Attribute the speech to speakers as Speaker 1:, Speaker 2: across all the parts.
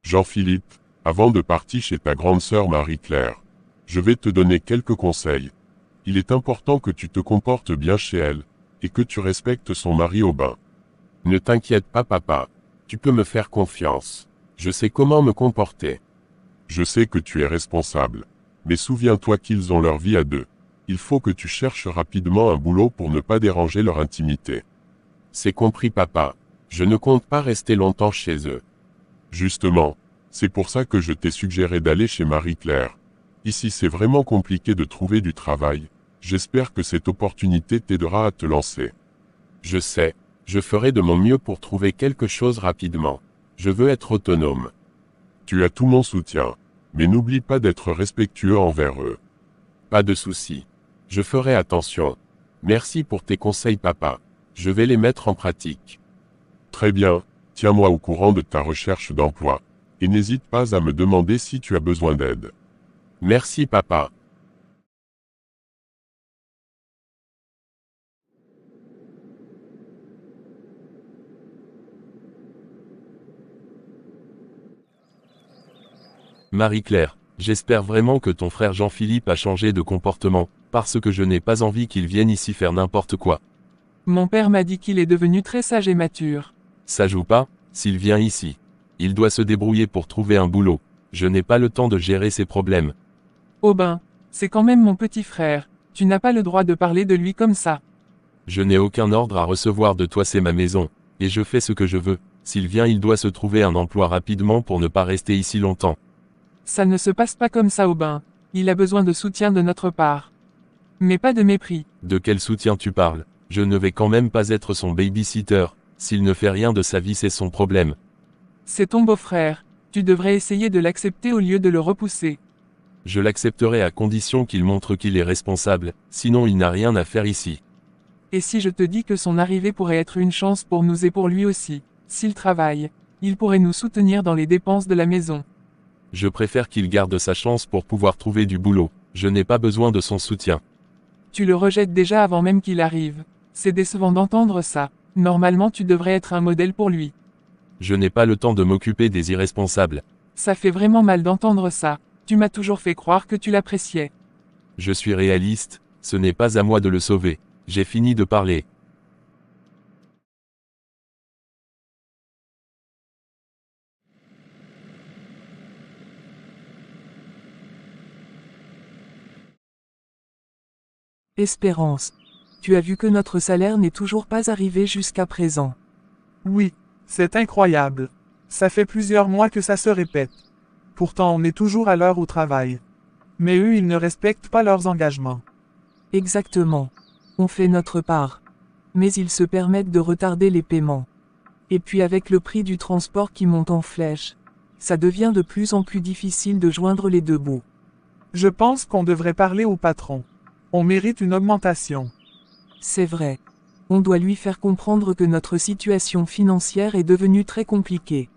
Speaker 1: Jean-Philippe, avant de partir chez ta grande sœur Marie-Claire, je vais te donner quelques conseils. Il est important que tu te comportes bien chez elle, et que tu respectes son mari Aubin.
Speaker 2: Ne t'inquiète pas papa, tu peux me faire confiance. Je sais comment me comporter.
Speaker 1: Je sais que tu es responsable, mais souviens-toi qu'ils ont leur vie à deux. Il faut que tu cherches rapidement un boulot pour ne pas déranger leur intimité.
Speaker 2: C'est compris papa, je ne compte pas rester longtemps chez eux.
Speaker 1: Justement, c'est pour ça que je t'ai suggéré d'aller chez Marie-Claire. Ici c'est vraiment compliqué de trouver du travail. J'espère que cette opportunité t'aidera à te lancer.
Speaker 2: Je sais, je ferai de mon mieux pour trouver quelque chose rapidement. Je veux être autonome.
Speaker 1: Tu as tout mon soutien, mais n'oublie pas d'être respectueux envers eux.
Speaker 2: Pas de souci. Je ferai attention. Merci pour tes conseils papa. Je vais les mettre en pratique.
Speaker 1: Très bien, tiens-moi au courant de ta recherche d'emploi. Et n'hésite pas à me demander si tu as besoin d'aide.
Speaker 2: Merci papa. Marie-Claire, j'espère vraiment que ton frère Jean-Philippe a changé de comportement, parce que je n'ai pas envie qu'il vienne ici faire n'importe quoi.
Speaker 3: Mon père m'a dit qu'il est devenu très sage et mature.
Speaker 2: Ça joue pas, s'il vient ici. Il doit se débrouiller pour trouver un boulot. Je n'ai pas le temps de gérer ses problèmes.
Speaker 3: Aubin, c'est quand même mon petit frère, tu n'as pas le droit de parler de lui comme ça.
Speaker 2: Je n'ai aucun ordre à recevoir de toi, c'est ma maison, et je fais ce que je veux. S'il vient, il doit se trouver un emploi rapidement pour ne pas rester ici longtemps.
Speaker 3: Ça ne se passe pas comme ça Aubin, il a besoin de soutien de notre part. Mais pas de mépris.
Speaker 2: De quel soutien tu parles? Je ne vais quand même pas être son baby-sitter. S'il ne fait rien de sa vie, c'est son problème.
Speaker 3: C'est ton beau-frère, tu devrais essayer de l'accepter au lieu de le repousser.
Speaker 2: Je l'accepterai à condition qu'il montre qu'il est responsable, sinon il n'a rien à faire ici.
Speaker 3: Et si je te dis que son arrivée pourrait être une chance pour nous et pour lui aussi, s'il travaille, il pourrait nous soutenir dans les dépenses de la maison.
Speaker 2: Je préfère qu'il garde sa chance pour pouvoir trouver du boulot. Je n'ai pas besoin de son soutien.
Speaker 3: Tu le rejettes déjà avant même qu'il arrive. C'est décevant d'entendre ça. Normalement tu devrais être un modèle pour lui.
Speaker 2: Je n'ai pas le temps de m'occuper des irresponsables.
Speaker 3: Ça fait vraiment mal d'entendre ça. Tu m'as toujours fait croire que tu l'appréciais.
Speaker 2: Je suis réaliste, ce n'est pas à moi de le sauver. J'ai fini de parler.
Speaker 4: Espérance. Tu as vu que notre salaire n'est toujours pas arrivé jusqu'à présent.
Speaker 5: Oui, c'est incroyable. Ça fait plusieurs mois que ça se répète. Pourtant on est toujours à l'heure au travail. Mais eux ils ne respectent pas leurs engagements.
Speaker 4: Exactement. On fait notre part. Mais ils se permettent de retarder les paiements. Et puis avec le prix du transport qui monte en flèche, ça devient de plus en plus difficile de joindre les deux bouts.
Speaker 5: Je pense qu'on devrait parler au patron. On mérite une augmentation.
Speaker 4: C'est vrai. On doit lui faire comprendre que notre situation financière est devenue très compliquée.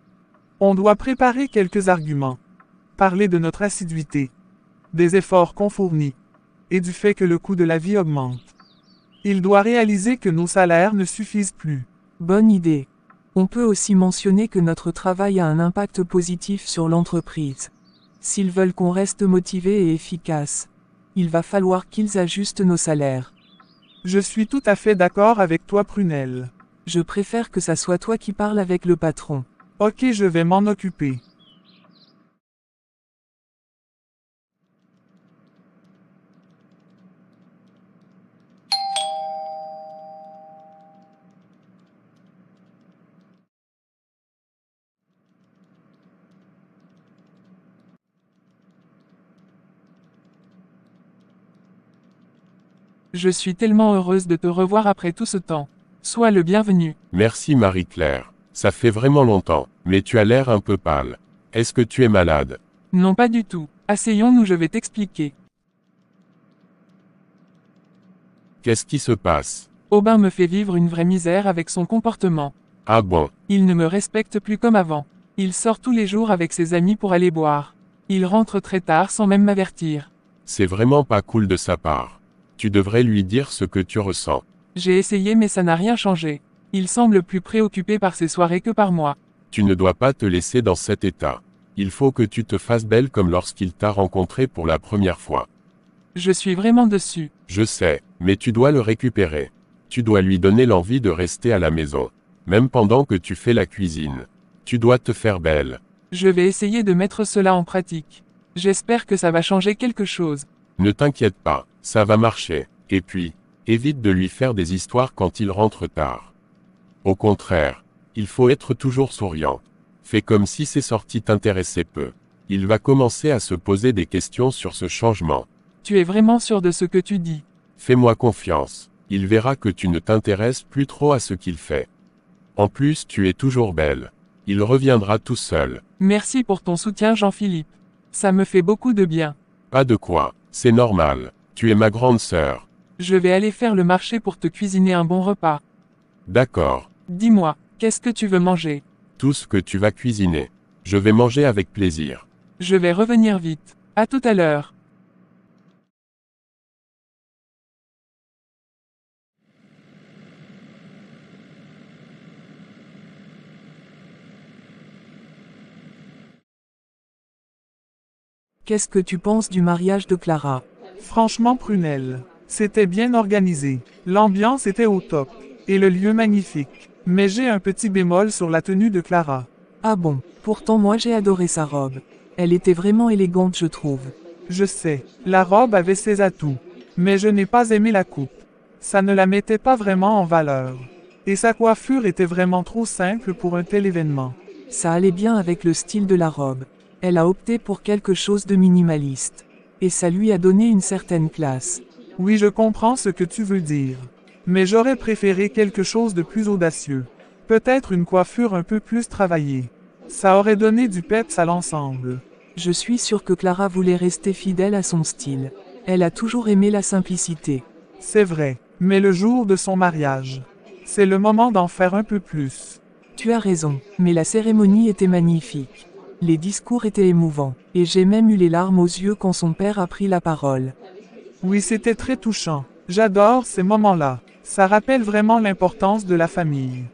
Speaker 5: On doit préparer quelques arguments. Parler de notre assiduité, des efforts qu'on fournit, et du fait que le coût de la vie augmente. Il doit réaliser que nos salaires ne suffisent plus.
Speaker 4: Bonne idée. On peut aussi mentionner que notre travail a un impact positif sur l'entreprise. S'ils veulent qu'on reste motivé et efficace, il va falloir qu'ils ajustent nos salaires.
Speaker 5: Je suis tout à fait d'accord avec toi Prunelle.
Speaker 4: Je préfère que ça soit toi qui parles avec le patron.
Speaker 5: Ok, je vais m'en occuper.
Speaker 3: Je suis tellement heureuse de te revoir après tout ce temps. Sois le bienvenu.
Speaker 2: Merci Marie-Claire. Ça fait vraiment longtemps, mais tu as l'air un peu pâle. Est-ce que tu es malade?
Speaker 3: Non pas du tout. Asseyons-nous, je vais t'expliquer.
Speaker 2: Qu'est-ce qui se passe?
Speaker 3: Aubin me fait vivre une vraie misère avec son comportement.
Speaker 2: Ah bon?
Speaker 3: Il ne me respecte plus comme avant. Il sort tous les jours avec ses amis pour aller boire. Il rentre très tard sans même m'avertir.
Speaker 2: C'est vraiment pas cool de sa part. Tu devrais lui dire ce que tu ressens.
Speaker 3: J'ai essayé mais ça n'a rien changé. Il semble plus préoccupé par ses soirées que par moi.
Speaker 2: Tu ne dois pas te laisser dans cet état. Il faut que tu te fasses belle comme lorsqu'il t'a rencontré pour la première fois.
Speaker 3: Je suis vraiment dessus.
Speaker 2: Je sais, mais tu dois le récupérer. Tu dois lui donner l'envie de rester à la maison. Même pendant que tu fais la cuisine. Tu dois te faire belle.
Speaker 3: Je vais essayer de mettre cela en pratique. J'espère que ça va changer quelque chose.
Speaker 2: Ne t'inquiète pas, ça va marcher. Et puis, évite de lui faire des histoires quand il rentre tard. Au contraire, il faut être toujours souriant. Fais comme si ces sorties t'intéressaient peu. Il va commencer à se poser des questions sur ce changement.
Speaker 3: Tu es vraiment sûr de ce que tu dis.
Speaker 2: Fais-moi confiance. Il verra que tu ne t'intéresses plus trop à ce qu'il fait. En plus, tu es toujours belle. Il reviendra tout seul.
Speaker 3: Merci pour ton soutien, Jean-Philippe. Ça me fait beaucoup de bien.
Speaker 2: Pas de quoi, c'est normal. Tu es ma grande sœur.
Speaker 3: Je vais aller faire le marché pour te cuisiner un bon repas.
Speaker 2: D'accord.
Speaker 3: Dis-moi, qu'est-ce que tu veux manger?
Speaker 2: Tout ce que tu vas cuisiner. Je vais manger avec plaisir.
Speaker 3: Je vais revenir vite. À tout à l'heure.
Speaker 4: Qu'est-ce que tu penses du mariage de Clara?
Speaker 5: Franchement, Prunelle, c'était bien organisé. L'ambiance était au top. Et le lieu magnifique. Mais j'ai un petit bémol sur la tenue de Clara.
Speaker 4: Ah bon, pourtant moi j'ai adoré sa robe. Elle était vraiment élégante je trouve.
Speaker 5: Je sais, la robe avait ses atouts. Mais je n'ai pas aimé la coupe. Ça ne la mettait pas vraiment en valeur. Et sa coiffure était vraiment trop simple pour un tel événement.
Speaker 4: Ça allait bien avec le style de la robe. Elle a opté pour quelque chose de minimaliste. Et ça lui a donné une certaine classe.
Speaker 5: Oui, je comprends ce que tu veux dire. Mais j'aurais préféré quelque chose de plus audacieux. Peut-être une coiffure un peu plus travaillée. Ça aurait donné du peps à l'ensemble.
Speaker 4: Je suis sûre que Clara voulait rester fidèle à son style. Elle a toujours aimé la simplicité.
Speaker 5: C'est vrai, mais le jour de son mariage, c'est le moment d'en faire un peu plus.
Speaker 4: Tu as raison, mais la cérémonie était magnifique. Les discours étaient émouvants, et j'ai même eu les larmes aux yeux quand son père a pris la parole.
Speaker 5: Oui, c'était très touchant. J'adore ces moments-là. Ça rappelle vraiment l'importance de la famille.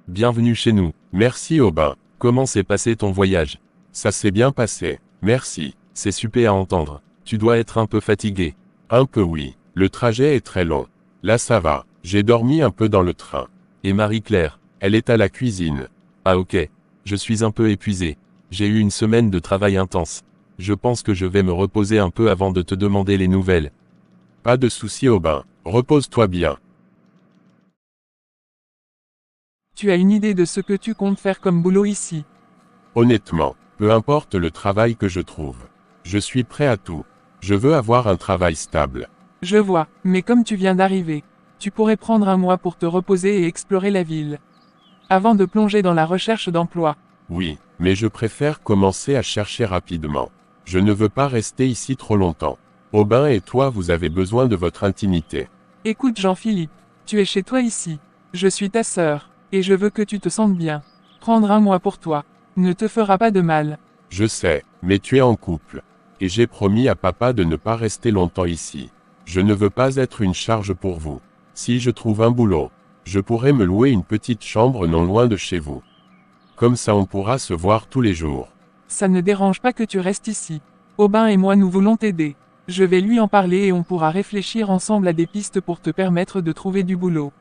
Speaker 2: Bienvenue chez nous. Merci Aubin. Comment s'est passé ton voyage? Ça s'est bien passé. Merci. C'est super à entendre. Tu dois être un peu fatigué. Un peu oui. Le trajet est très long. Là ça va. J'ai dormi un peu dans le train. Et Marie-Claire? Elle est à la cuisine. Ah ok. Je suis un peu épuisé. J'ai eu une semaine de travail intense. Je pense que je vais me reposer un peu avant de te demander les nouvelles. Pas de souci Aubin. Repose-toi bien.
Speaker 3: Tu as une idée de ce que tu comptes faire comme boulot ici?
Speaker 2: Honnêtement, peu importe le travail que je trouve. Je suis prêt à tout. Je veux avoir un travail stable.
Speaker 3: Je vois, mais comme tu viens d'arriver, tu pourrais prendre un mois pour te reposer et explorer la ville. Avant de plonger dans la recherche d'emploi.
Speaker 2: Oui, mais je préfère commencer à chercher rapidement. Je ne veux pas rester ici trop longtemps. Aubin et toi vous avez besoin de votre intimité.
Speaker 3: Écoute Jean-Philippe, tu es chez toi ici. Je suis ta sœur, et je veux que tu te sentes bien. Prendre un mois pour toi ne te fera pas de mal.
Speaker 2: Je sais, mais tu es en couple. Et j'ai promis à papa de ne pas rester longtemps ici. Je ne veux pas être une charge pour vous. Si je trouve un boulot, je pourrais me louer une petite chambre non loin de chez vous. Comme ça on pourra se voir tous les jours.
Speaker 3: Ça ne dérange pas que tu restes ici. Aubin et moi nous voulons t'aider. Je vais lui en parler et on pourra réfléchir ensemble à des pistes pour te permettre de trouver du boulot.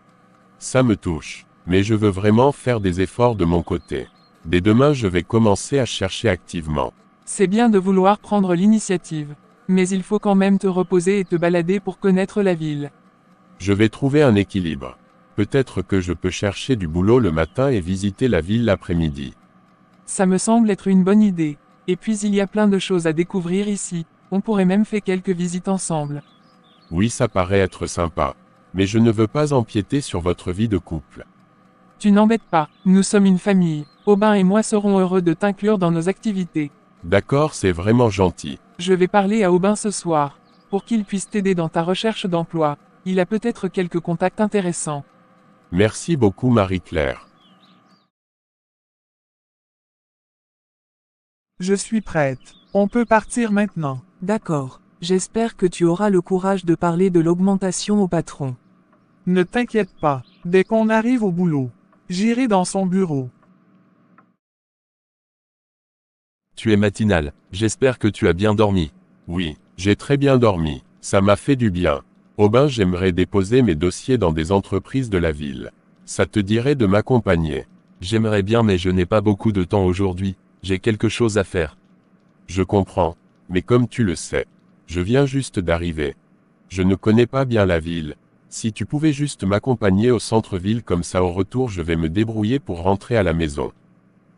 Speaker 2: Ça me touche. Mais je veux vraiment faire des efforts de mon côté. Dès demain je vais commencer à chercher activement.
Speaker 3: C'est bien de vouloir prendre l'initiative. Mais il faut quand même te reposer et te balader pour connaître la ville.
Speaker 2: Je vais trouver un équilibre. Peut-être que je peux chercher du boulot le matin et visiter la ville l'après-midi.
Speaker 3: Ça me semble être une bonne idée. Et puis il y a plein de choses à découvrir ici. On pourrait même faire quelques visites ensemble.
Speaker 2: Oui, ça paraît être sympa. Mais je ne veux pas empiéter sur votre vie de couple.
Speaker 3: Tu n'embêtes pas, nous sommes une famille. Aubin et moi serons heureux de t'inclure dans nos activités.
Speaker 2: D'accord, c'est vraiment gentil.
Speaker 3: Je vais parler à Aubin ce soir, pour qu'il puisse t'aider dans ta recherche d'emploi. Il a peut-être quelques contacts intéressants.
Speaker 2: Merci beaucoup Marie-Claire.
Speaker 5: Je suis prête. On peut partir maintenant.
Speaker 4: D'accord. J'espère que tu auras le courage de parler de l'augmentation au patron.
Speaker 5: Ne t'inquiète pas. Dès qu'on arrive au boulot, j'irai dans son bureau.
Speaker 2: Tu es matinal, j'espère que tu as bien dormi.
Speaker 1: Oui, j'ai très bien dormi, ça m'a fait du bien. Aubin, j'aimerais déposer mes dossiers dans des entreprises de la ville. Ça te dirait de m'accompagner?
Speaker 2: J'aimerais bien mais je n'ai pas beaucoup de temps aujourd'hui, j'ai quelque chose à faire.
Speaker 1: Je comprends, mais comme tu le sais, je viens juste d'arriver. Je ne connais pas bien la ville. Si tu pouvais juste m'accompagner au centre-ville comme ça au retour je vais me débrouiller pour rentrer à la maison.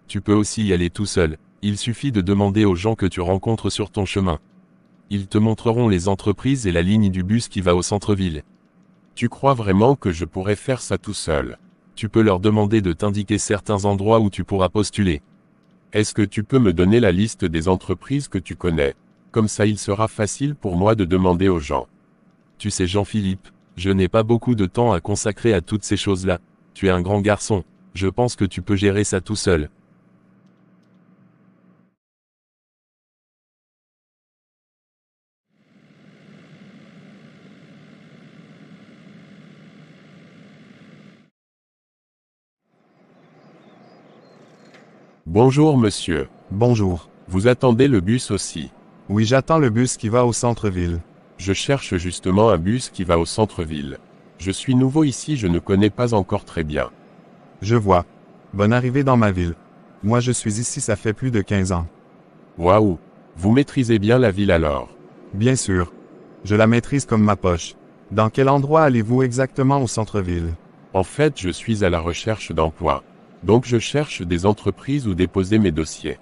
Speaker 2: Tu peux aussi y aller tout seul, il suffit de demander aux gens que tu rencontres sur ton chemin. Ils te montreront les entreprises et la ligne du bus qui va au centre-ville.
Speaker 1: Tu crois vraiment que je pourrais faire ça tout seul?
Speaker 2: Tu peux leur demander de t'indiquer certains endroits où tu pourras postuler.
Speaker 1: Est-ce que tu peux me donner la liste des entreprises que tu connais? Comme ça il sera facile pour moi de demander aux gens.
Speaker 2: Tu sais Jean-Philippe, je n'ai pas beaucoup de temps à consacrer à toutes ces choses-là. Tu es un grand garçon, je pense que tu peux gérer ça tout seul.
Speaker 1: Bonjour monsieur.
Speaker 6: Bonjour.
Speaker 1: Vous attendez le bus aussi?
Speaker 6: Oui, j'attends le bus qui va au centre-ville.
Speaker 1: Je cherche justement un bus qui va au centre-ville. Je suis nouveau ici, je ne connais pas encore très bien.
Speaker 6: Je vois. Bonne arrivée dans ma ville. Moi je suis ici ça fait plus de 15 ans.
Speaker 1: Waouh! Vous maîtrisez bien la ville alors?
Speaker 6: Bien sûr. Je la maîtrise comme ma poche. Dans quel endroit allez-vous exactement au centre-ville?
Speaker 1: En fait, je suis à la recherche d'emploi. Donc je cherche des entreprises où déposer mes dossiers.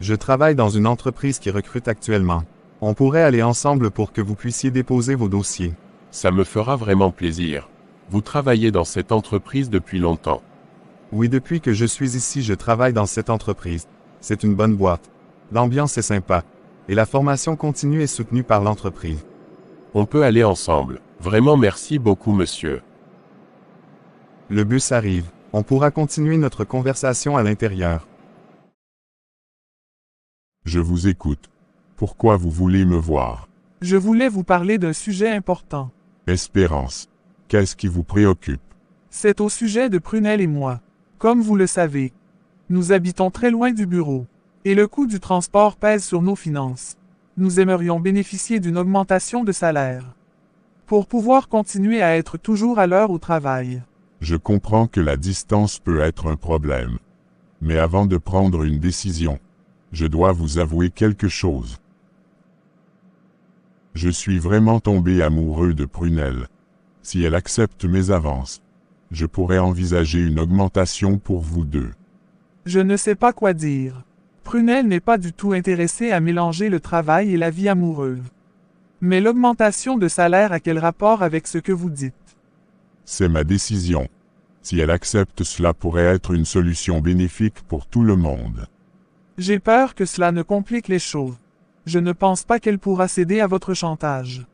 Speaker 6: Je travaille dans une entreprise qui recrute actuellement. On pourrait aller ensemble pour que vous puissiez déposer vos dossiers.
Speaker 1: Ça me fera vraiment plaisir. Vous travaillez dans cette entreprise depuis longtemps?
Speaker 6: Oui, depuis que je suis ici, je travaille dans cette entreprise. C'est une bonne boîte. L'ambiance est sympa. Et la formation continue est soutenue par l'entreprise.
Speaker 1: On peut aller ensemble. Vraiment merci beaucoup monsieur.
Speaker 6: Le bus arrive. On pourra continuer notre conversation à l'intérieur.
Speaker 1: Je vous écoute. Pourquoi vous voulez me voir?
Speaker 5: Je voulais vous parler d'un sujet important.
Speaker 1: Espérance. Qu'est-ce qui vous préoccupe?
Speaker 5: C'est au sujet de Prunelle et moi. Comme vous le savez, nous habitons très loin du bureau. Et le coût du transport pèse sur nos finances. Nous aimerions bénéficier d'une augmentation de salaire. Pour pouvoir continuer à être toujours à l'heure au travail.
Speaker 1: Je comprends que la distance peut être un problème. Mais avant de prendre une décision, je dois vous avouer quelque chose. Je suis vraiment tombé amoureux de Prunelle. Si elle accepte mes avances, je pourrais envisager une augmentation pour vous deux.
Speaker 5: Je ne sais pas quoi dire. Prunelle n'est pas du tout intéressée à mélanger le travail et la vie amoureuse. Mais l'augmentation de salaire a quel rapport avec ce que vous dites?
Speaker 1: C'est ma décision. Si elle accepte, cela pourrait être une solution bénéfique pour tout le monde.
Speaker 5: J'ai peur que cela ne complique les choses. Je ne pense pas qu'elle pourra céder à votre chantage.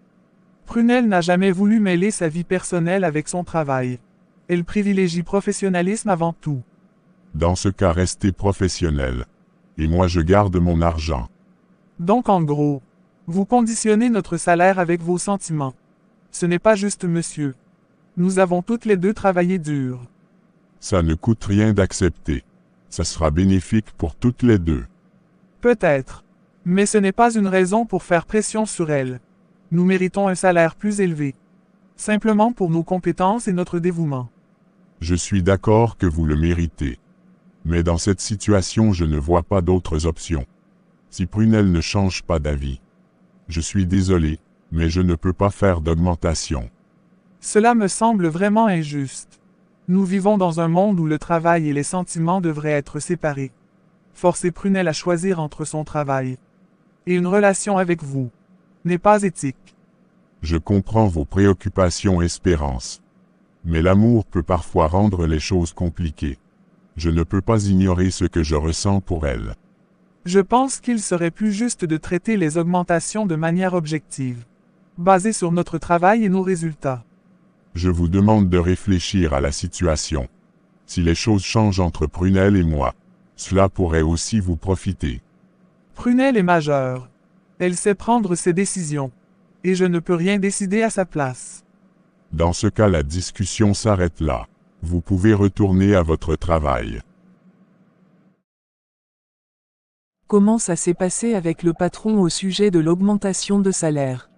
Speaker 5: Prunelle n'a jamais voulu mêler sa vie personnelle avec son travail. Elle privilégie professionnalisme avant tout.
Speaker 1: Dans ce cas, restez professionnel. Et moi je garde mon argent.
Speaker 5: Donc en gros, vous conditionnez notre salaire avec vos sentiments. Ce n'est pas juste monsieur. Nous avons toutes les deux travaillé dur.
Speaker 1: Ça ne coûte rien d'accepter. Ça sera bénéfique pour toutes les deux.
Speaker 5: Peut-être. Mais ce n'est pas une raison pour faire pression sur elle. Nous méritons un salaire plus élevé. Simplement pour nos compétences et notre dévouement.
Speaker 1: Je suis d'accord que vous le méritez. Mais dans cette situation, je ne vois pas d'autres options. Si Prunelle ne change pas d'avis. Je suis désolé, mais je ne peux pas faire d'augmentation.
Speaker 5: Cela me semble vraiment injuste. Nous vivons dans un monde où le travail et les sentiments devraient être séparés. Forcer Prunelle à choisir entre son travail et une relation avec vous n'est pas éthique.
Speaker 1: Je comprends vos préoccupations, Espérance. Mais l'amour peut parfois rendre les choses compliquées. Je ne peux pas ignorer ce que je ressens pour elle.
Speaker 5: Je pense qu'il serait plus juste de traiter les augmentations de manière objective, basée sur notre travail et nos résultats.
Speaker 1: Je vous demande de réfléchir à la situation. Si les choses changent entre Prunelle et moi, cela pourrait aussi vous profiter.
Speaker 5: Prunelle est majeure. Elle sait prendre ses décisions. Et je ne peux rien décider à sa place.
Speaker 1: Dans ce cas, la discussion s'arrête là. Vous pouvez retourner à votre travail.
Speaker 4: Comment ça s'est passé avec le patron au sujet de l'augmentation de salaire?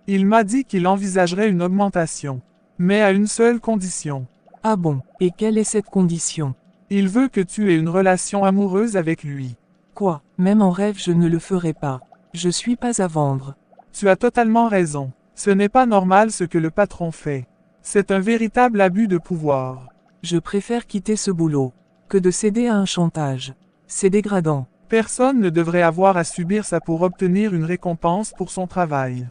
Speaker 5: Il m'a dit qu'il envisagerait une augmentation. Mais à une seule condition.
Speaker 4: Ah bon, et quelle est cette condition?
Speaker 5: Il veut que tu aies une relation amoureuse avec lui.
Speaker 4: Quoi, même en rêve je ne le ferai pas. Je suis pas à vendre.
Speaker 5: Tu as totalement raison. Ce n'est pas normal ce que le patron fait. C'est un véritable abus de pouvoir.
Speaker 4: Je préfère quitter ce boulot que de céder à un chantage. C'est dégradant.
Speaker 5: Personne ne devrait avoir à subir ça pour obtenir une récompense pour son travail.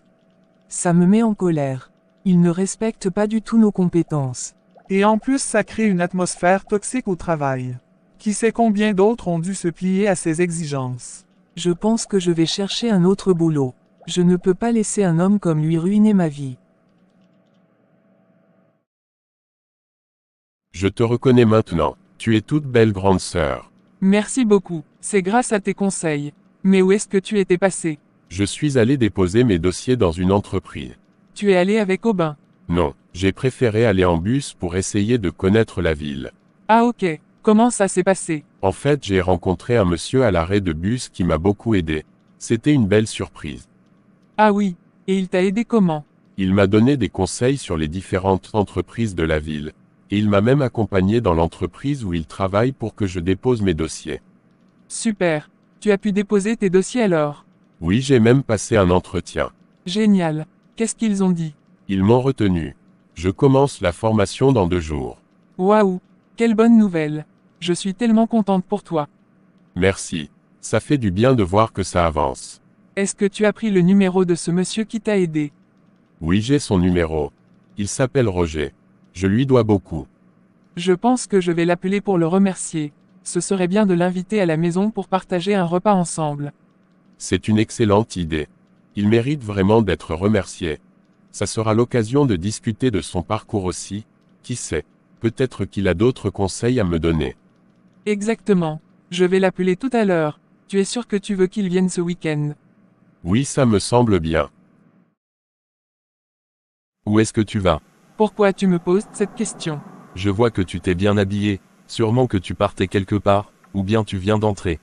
Speaker 4: Ça me met en colère. Il ne respecte pas du tout nos compétences.
Speaker 5: Et en plus ça crée une atmosphère toxique au travail. Qui sait combien d'autres ont dû se plier à ses exigences.
Speaker 4: Je pense que je vais chercher un autre boulot. Je ne peux pas laisser un homme comme lui ruiner ma vie.
Speaker 2: Je te reconnais maintenant. Tu es toute belle grande sœur.
Speaker 3: Merci beaucoup, c'est grâce à tes conseils. Mais où est-ce que tu étais passé?
Speaker 2: Je suis allé déposer mes dossiers dans une entreprise.
Speaker 3: Tu es allé avec Aubin.
Speaker 2: Non, j'ai préféré aller en bus pour essayer de connaître la ville.
Speaker 3: Ah ok, comment ça s'est passé?
Speaker 2: En fait, j'ai rencontré un monsieur à l'arrêt de bus qui m'a beaucoup aidé. C'était une belle surprise.
Speaker 3: Ah oui, et il t'a aidé comment?
Speaker 2: Il m'a donné des conseils sur les différentes entreprises de la ville. Et il m'a même accompagné dans l'entreprise où il travaille pour que je dépose mes dossiers.
Speaker 3: Super, tu as pu déposer tes dossiers alors?
Speaker 2: Oui, j'ai même passé un entretien.
Speaker 3: Génial, qu'est-ce qu'ils ont dit?
Speaker 2: Ils m'ont retenu. Je commence la formation dans 2 jours.
Speaker 3: Waouh, quelle bonne nouvelle. Je suis tellement contente pour toi.
Speaker 2: Merci. Ça fait du bien de voir que ça avance.
Speaker 3: Est-ce que tu as pris le numéro de ce monsieur qui t'a aidé?
Speaker 2: Oui, j'ai son numéro. Il s'appelle Roger. Je lui dois beaucoup.
Speaker 3: Je pense que je vais l'appeler pour le remercier. Ce serait bien de l'inviter à la maison pour partager un repas ensemble.
Speaker 2: C'est une excellente idée. Il mérite vraiment d'être remercié. Ça sera l'occasion de discuter de son parcours aussi. Qui sait, peut-être qu'il a d'autres conseils à me donner.
Speaker 3: Exactement. Je vais l'appeler tout à l'heure. Tu es sûr que tu veux qu'il vienne ce week-end?
Speaker 2: Oui, ça me semble bien. Où est-ce que tu vas?
Speaker 3: Pourquoi tu me poses cette question?
Speaker 2: Je vois que tu t'es bien habillé. Sûrement que tu partais quelque part, ou bien tu viens d'entrer.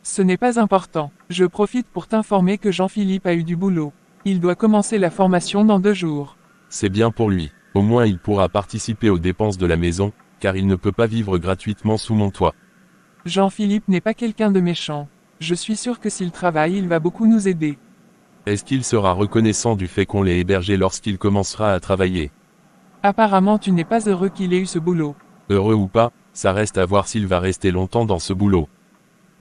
Speaker 3: Ce n'est pas important. Je profite pour t'informer que Jean-Philippe a eu du boulot. Il doit commencer la formation dans 2 jours.
Speaker 2: C'est bien pour lui. Au moins il pourra participer aux dépenses de la maison, car il ne peut pas vivre gratuitement sous mon toit.
Speaker 3: Jean-Philippe n'est pas quelqu'un de méchant. Je suis sûr que s'il travaille, il va beaucoup nous aider.
Speaker 2: Est-ce qu'il sera reconnaissant du fait qu'on l'ait hébergé lorsqu'il commencera à travailler?
Speaker 3: Apparemment tu n'es pas heureux qu'il ait eu ce boulot.
Speaker 2: Heureux ou pas, ça reste à voir s'il va rester longtemps dans ce boulot.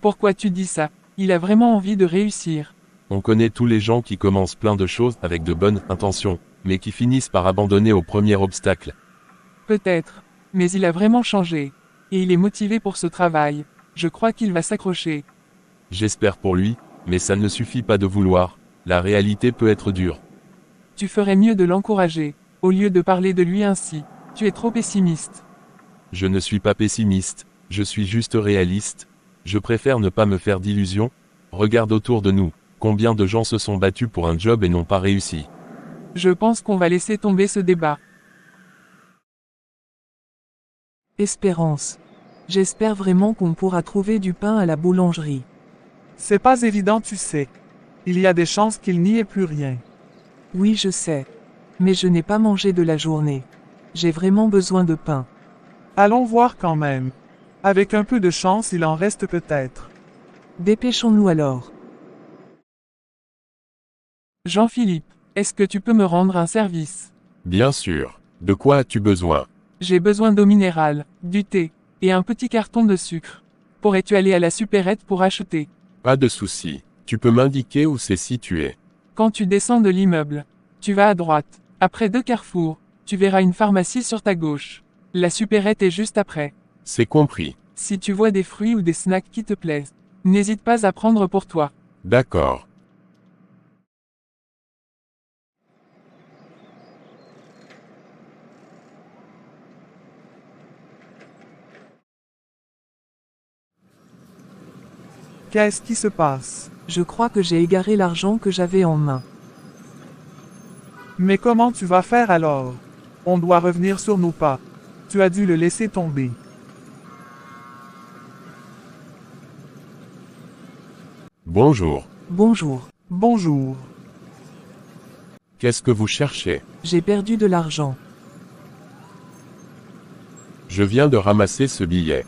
Speaker 3: Pourquoi tu dis ça? Il a vraiment envie de réussir.
Speaker 2: On connaît tous les gens qui commencent plein de choses avec de bonnes intentions, mais qui finissent par abandonner au premier obstacle.
Speaker 3: Peut-être. Mais il a vraiment changé. Et il est motivé pour ce travail. Je crois qu'il va s'accrocher.
Speaker 2: J'espère pour lui, mais ça ne suffit pas de vouloir. La réalité peut être dure.
Speaker 3: Tu ferais mieux de l'encourager, au lieu de parler de lui ainsi. Tu es trop pessimiste.
Speaker 2: Je ne suis pas pessimiste, je suis juste réaliste. Je préfère ne pas me faire d'illusions. Regarde autour de nous, combien de gens se sont battus pour un job et n'ont pas réussi.
Speaker 3: Je pense qu'on va laisser tomber ce débat.
Speaker 4: Espérance. J'espère vraiment qu'on pourra trouver du pain à la boulangerie.
Speaker 5: C'est pas évident, tu sais. Il y a des chances qu'il n'y ait plus rien.
Speaker 4: Oui, je sais. Mais je n'ai pas mangé de la journée. J'ai vraiment besoin de pain.
Speaker 5: Allons voir quand même. Avec un peu de chance, il en reste peut-être.
Speaker 4: Dépêchons-nous alors.
Speaker 3: Jean-Philippe, est-ce que tu peux me rendre un service?
Speaker 2: Bien sûr. De quoi as-tu besoin?
Speaker 3: J'ai besoin d'eau minérale, du thé, et un petit carton de sucre. Pourrais-tu aller à la supérette pour acheter?
Speaker 2: Pas de souci. Tu peux m'indiquer où c'est situé?
Speaker 3: Quand tu descends de l'immeuble, tu vas à droite. Après 2 carrefours, tu verras une pharmacie sur ta gauche. La supérette est juste après.
Speaker 2: C'est compris.
Speaker 3: Si tu vois des fruits ou des snacks qui te plaisent, n'hésite pas à prendre pour toi.
Speaker 2: D'accord.
Speaker 5: Qu'est-ce qui se passe?
Speaker 4: Je crois que j'ai égaré l'argent que j'avais en main.
Speaker 5: Mais comment tu vas faire alors? On doit revenir sur nos pas. Tu as dû le laisser tomber.
Speaker 2: Bonjour.
Speaker 4: Bonjour.
Speaker 5: Bonjour.
Speaker 2: Qu'est-ce que vous cherchez?
Speaker 4: J'ai perdu de l'argent.
Speaker 2: Je viens de ramasser ce billet.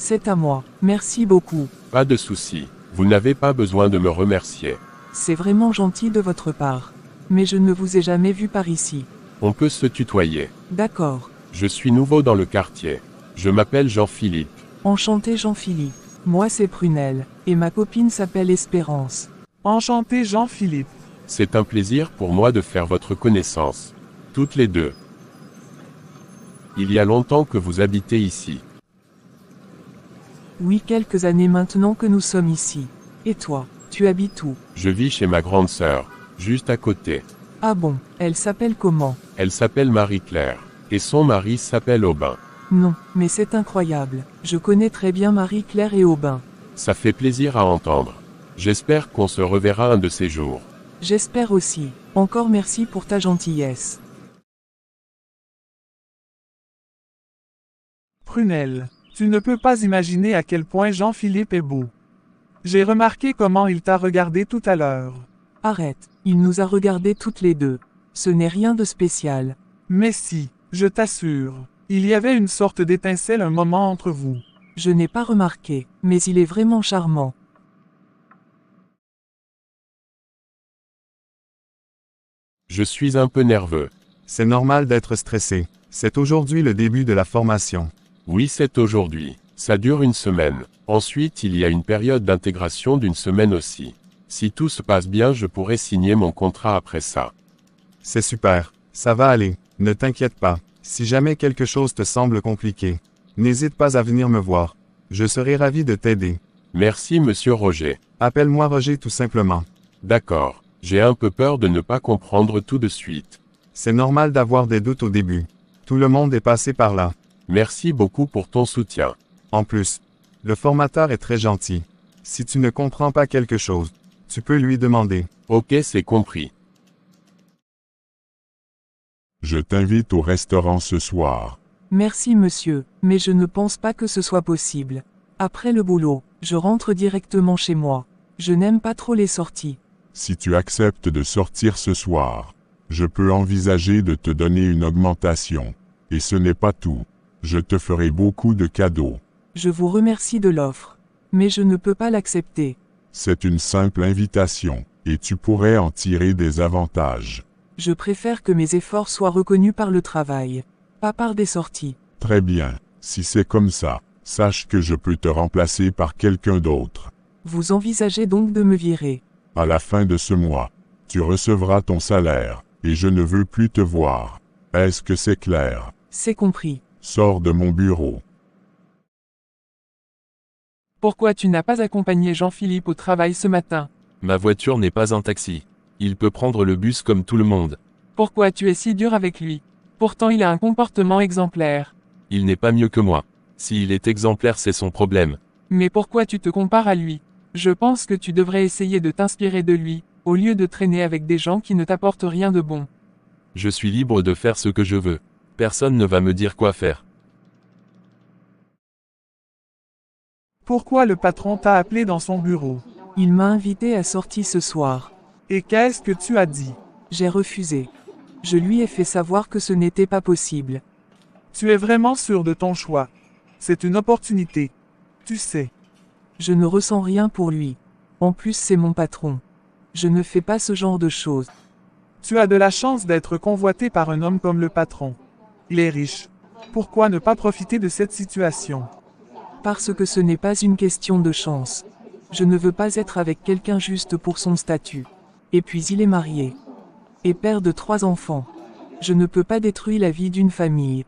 Speaker 4: C'est à moi. Merci beaucoup.
Speaker 2: Pas de souci. Vous n'avez pas besoin de me remercier.
Speaker 4: C'est vraiment gentil de votre part. Mais je ne vous ai jamais vu par ici.
Speaker 2: On peut se tutoyer.
Speaker 4: D'accord.
Speaker 2: Je suis nouveau dans le quartier. Je m'appelle Jean-Philippe.
Speaker 4: Enchanté Jean-Philippe. Moi c'est Prunelle. Et ma copine s'appelle Espérance.
Speaker 5: Enchanté Jean-Philippe.
Speaker 2: C'est un plaisir pour moi de faire votre connaissance. Toutes les deux. Il y a longtemps que vous habitez ici.
Speaker 4: Oui, quelques années maintenant que nous sommes ici. Et toi, tu habites où?
Speaker 2: Je vis chez ma grande sœur, juste à côté.
Speaker 4: Ah bon, elle s'appelle comment?
Speaker 2: Elle s'appelle Marie-Claire. Et son mari s'appelle Aubin.
Speaker 4: Non, mais c'est incroyable. Je connais très bien Marie-Claire et Aubin.
Speaker 2: Ça fait plaisir à entendre. J'espère qu'on se reverra un de ces jours.
Speaker 4: J'espère aussi. Encore merci pour ta gentillesse.
Speaker 5: Prunelle, tu ne peux pas imaginer à quel point Jean-Philippe est beau. J'ai remarqué comment il t'a regardé tout à l'heure.
Speaker 4: Arrête, il nous a regardés toutes les deux. Ce n'est rien de spécial.
Speaker 5: Mais si, je t'assure, il y avait une sorte d'étincelle un moment entre vous.
Speaker 4: Je n'ai pas remarqué, mais il est vraiment charmant.
Speaker 2: Je suis un peu nerveux.
Speaker 6: C'est normal d'être stressé. C'est aujourd'hui le début de la formation.
Speaker 2: Oui, c'est aujourd'hui. Ça dure une semaine. Ensuite, il y a une période d'intégration d'une semaine aussi. Si tout se passe bien, je pourrai signer mon contrat après ça.
Speaker 6: C'est super. Ça va aller. Ne t'inquiète pas. Si jamais quelque chose te semble compliqué, n'hésite pas à venir me voir. Je serai ravi de t'aider.
Speaker 2: Merci, monsieur Roger.
Speaker 6: Appelle-moi Roger tout simplement.
Speaker 2: D'accord. J'ai un peu peur de ne pas comprendre tout de suite.
Speaker 6: C'est normal d'avoir des doutes au début. Tout le monde est passé par là.
Speaker 2: Merci beaucoup pour ton soutien.
Speaker 6: En plus, le formateur est très gentil. Si tu ne comprends pas quelque chose, tu peux lui demander.
Speaker 2: Ok, c'est compris.
Speaker 1: Je t'invite au restaurant ce soir.
Speaker 4: Merci monsieur, mais je ne pense pas que ce soit possible. Après le boulot, je rentre directement chez moi. Je n'aime pas trop les sorties.
Speaker 1: Si tu acceptes de sortir ce soir, je peux envisager de te donner une augmentation. Et ce n'est pas tout. Je te ferai beaucoup de cadeaux.
Speaker 4: Je vous remercie de l'offre. Mais je ne peux pas l'accepter.
Speaker 1: C'est une simple invitation, et tu pourrais en tirer des avantages.
Speaker 4: Je préfère que mes efforts soient reconnus par le travail, pas par des sorties.
Speaker 1: Très bien, si c'est comme ça, sache que je peux te remplacer par quelqu'un d'autre.
Speaker 4: Vous envisagez donc de me virer.
Speaker 1: À la fin de ce mois, tu recevras ton salaire, et je ne veux plus te voir. Est-ce que c'est clair?
Speaker 4: C'est compris.
Speaker 1: Sors de mon bureau.
Speaker 3: Pourquoi tu n'as pas accompagné Jean-Philippe au travail ce matin?
Speaker 2: Ma voiture n'est pas un taxi. Il peut prendre le bus comme tout le monde.
Speaker 3: Pourquoi tu es si dur avec lui? Pourtant il a un comportement exemplaire.
Speaker 2: Il n'est pas mieux que moi. S'il est exemplaire, c'est son problème.
Speaker 3: Mais pourquoi tu te compares à lui? Je pense que tu devrais essayer de t'inspirer de lui, au lieu de traîner avec des gens qui ne t'apportent rien de bon.
Speaker 2: Je suis libre de faire ce que je veux. Personne ne va me dire quoi faire.
Speaker 5: Pourquoi le patron t'a appelé dans son bureau?
Speaker 4: Il m'a invité à sortir ce soir.
Speaker 5: Et qu'est-ce que tu as dit?
Speaker 4: J'ai refusé. Je lui ai fait savoir que ce n'était pas possible.
Speaker 5: Tu es vraiment sûr de ton choix. C'est une opportunité. Tu sais.
Speaker 4: Je ne ressens rien pour lui. En plus, c'est mon patron. Je ne fais pas ce genre de choses.
Speaker 5: Tu as de la chance d'être convoité par un homme comme le patron. Il est riche. Pourquoi ne pas profiter de cette situation?
Speaker 4: Parce que ce n'est pas une question de chance. Je ne veux pas être avec quelqu'un juste pour son statut. Et puis il est marié. Et père de 3 enfants. Je ne peux pas détruire la vie d'une famille.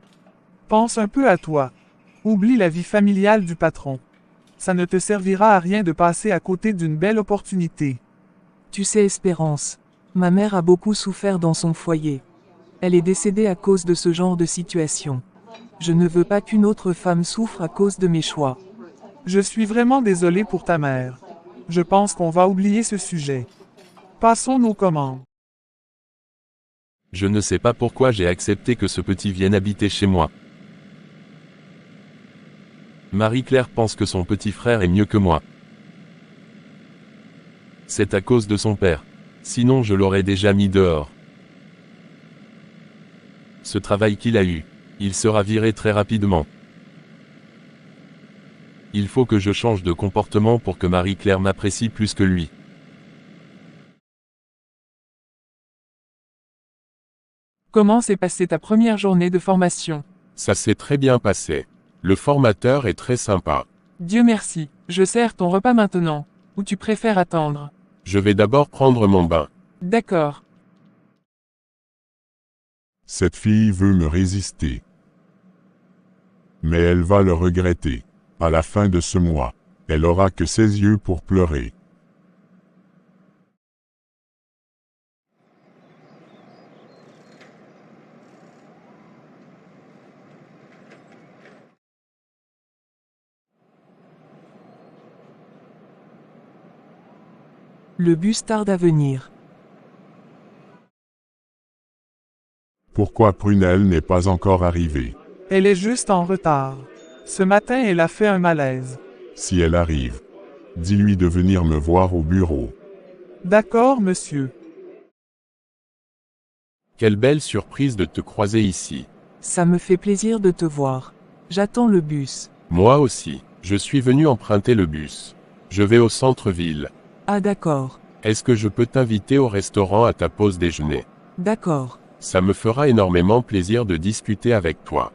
Speaker 5: Pense un peu à toi. Oublie la vie familiale du patron. Ça ne te servira à rien de passer à côté d'une belle opportunité.
Speaker 4: Tu sais, Espérance, ma mère a beaucoup souffert dans son foyer. Elle est décédée à cause de ce genre de situation. Je ne veux pas qu'une autre femme souffre à cause de mes choix.
Speaker 5: Je suis vraiment désolé pour ta mère. Je pense qu'on va oublier ce sujet. Passons nos commandes.
Speaker 2: Je ne sais pas pourquoi j'ai accepté que ce petit vienne habiter chez moi. Marie-Claire pense que son petit frère est mieux que moi. C'est à cause de son père. Sinon je l'aurais déjà mis dehors. Ce travail qu'il a eu, il sera viré très rapidement. Il faut que je change de comportement pour que Marie-Claire m'apprécie plus que lui.
Speaker 3: Comment s'est passée ta première journée de formation?
Speaker 2: Ça s'est très bien passé. Le formateur est très sympa.
Speaker 3: Dieu merci, je sers ton repas maintenant. Ou tu préfères attendre?
Speaker 2: Je vais d'abord prendre mon bain.
Speaker 3: D'accord.
Speaker 1: Cette fille veut me résister. Mais elle va le regretter. À la fin de ce mois, elle aura que ses yeux pour pleurer.
Speaker 4: Le bus tarde à venir.
Speaker 1: Pourquoi Prunelle n'est pas encore arrivée?
Speaker 5: Elle est juste en retard. Ce matin, elle a fait un malaise.
Speaker 1: Si elle arrive, dis-lui de venir me voir au bureau.
Speaker 5: D'accord, monsieur.
Speaker 2: Quelle belle surprise de te croiser ici.
Speaker 4: Ça me fait plaisir de te voir. J'attends le bus.
Speaker 2: Moi aussi, je suis venu emprunter le bus. Je vais au centre-ville.
Speaker 4: Ah d'accord.
Speaker 2: Est-ce que je peux t'inviter au restaurant à ta pause déjeuner?
Speaker 4: D'accord.
Speaker 2: Ça me fera énormément plaisir de discuter avec toi.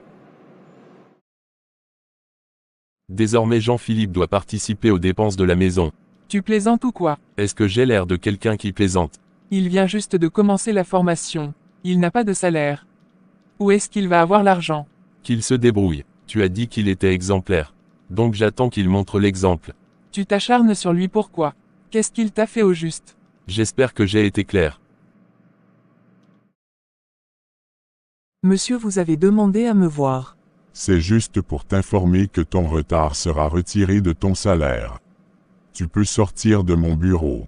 Speaker 2: Désormais Jean-Philippe doit participer aux dépenses de la maison.
Speaker 3: Tu plaisantes ou quoi?
Speaker 2: Est-ce que j'ai l'air de quelqu'un qui plaisante?
Speaker 3: Il vient juste de commencer la formation. Il n'a pas de salaire. Où est-ce qu'il va avoir l'argent?
Speaker 2: Qu'il se débrouille. Tu as dit qu'il était exemplaire. Donc j'attends qu'il montre l'exemple.
Speaker 3: Tu t'acharnes sur lui pourquoi? Qu'est-ce qu'il t'a fait au juste?
Speaker 2: J'espère que j'ai été clair.
Speaker 4: Monsieur, vous avez demandé à me voir.
Speaker 1: C'est juste pour t'informer que ton retard sera retiré de ton salaire. Tu peux sortir de mon bureau.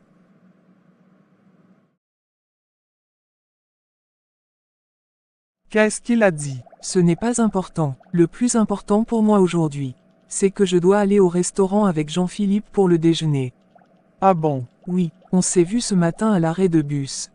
Speaker 5: Qu'est-ce qu'il a dit?
Speaker 4: Ce n'est pas important. Le plus important pour moi aujourd'hui, c'est que je dois aller au restaurant avec Jean-Philippe pour le déjeuner.
Speaker 5: Ah bon?
Speaker 4: Oui, on s'est vu ce matin à l'arrêt de bus.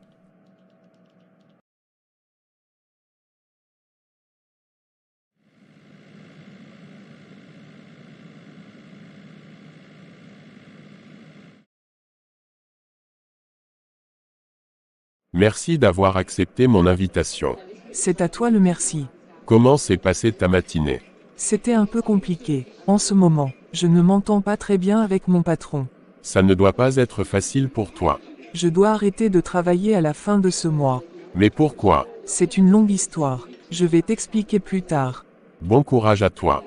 Speaker 2: Merci d'avoir accepté mon invitation.
Speaker 4: C'est à toi le merci.
Speaker 2: Comment s'est passée ta matinée?
Speaker 4: C'était un peu compliqué. En ce moment, je ne m'entends pas très bien avec mon patron.
Speaker 2: Ça ne doit pas être facile pour toi.
Speaker 4: Je dois arrêter de travailler à la fin de ce mois.
Speaker 2: Mais pourquoi?
Speaker 4: C'est une longue histoire. Je vais t'expliquer plus tard.
Speaker 2: Bon courage à toi.